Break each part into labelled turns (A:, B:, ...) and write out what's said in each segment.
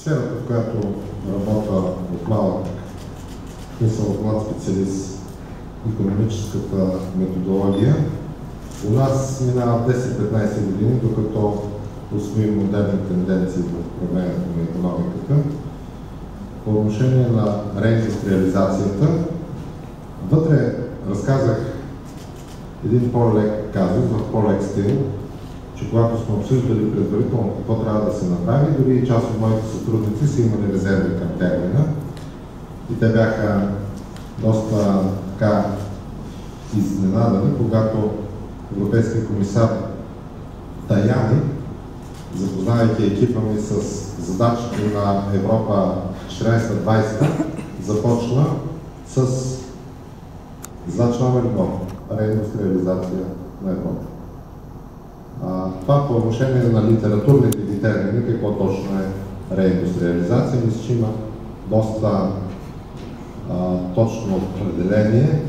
A: сферата, в която работя от малък, смисъл млад специалист, икономическата методология, у нас минава 10-15 години, докато усвоим модерни тенденции в управлението на икономиката. По отношение на реиндустриализацията, вътре разказах един по-лек казус, в по-лек стил, че когато сме обсъждали предварително какво трябва да се направи, дори и част от моите сътрудници са имали резерви към термина. И те бяха доста така изненадани, когато Европейския комисар Таяни, запознавайки екипа ми с задачите на Европа 14-20, започна с задач номер 1 – реиндустриализация на Европа. Това по отношение на литературните термини, какво точно е реиндустриализация, мисля, че има доста точно определение.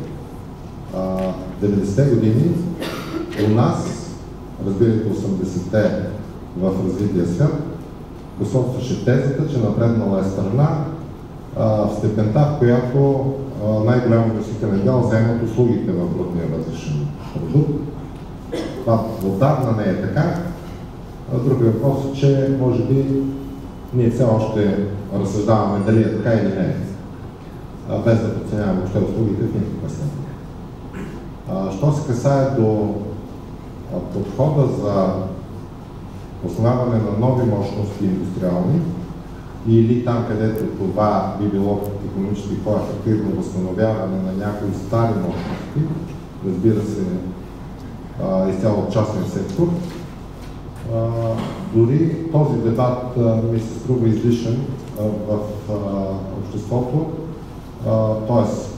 A: 90-те години у нас, разбирайте 80-те в развития свят, посочваше тезата, че напреднала е страна в степента, в която най-голямо относителен дял вземат услугите в брутния вътрешен продукт. Това отдавна не е така. Друг въпрос е, че може би ние все още разсъждаваме дали е така или не, без да подценяваме въобще услугите в никаква степен. Що се касае до подхода за основаване на нови мощности индустриални или там, където това би било икономически по-ефективно възстановяване на някои стари мощности, разбира се, изцяло от частния сектор, дори този дебат ми се струва излишен в обществото, т.е.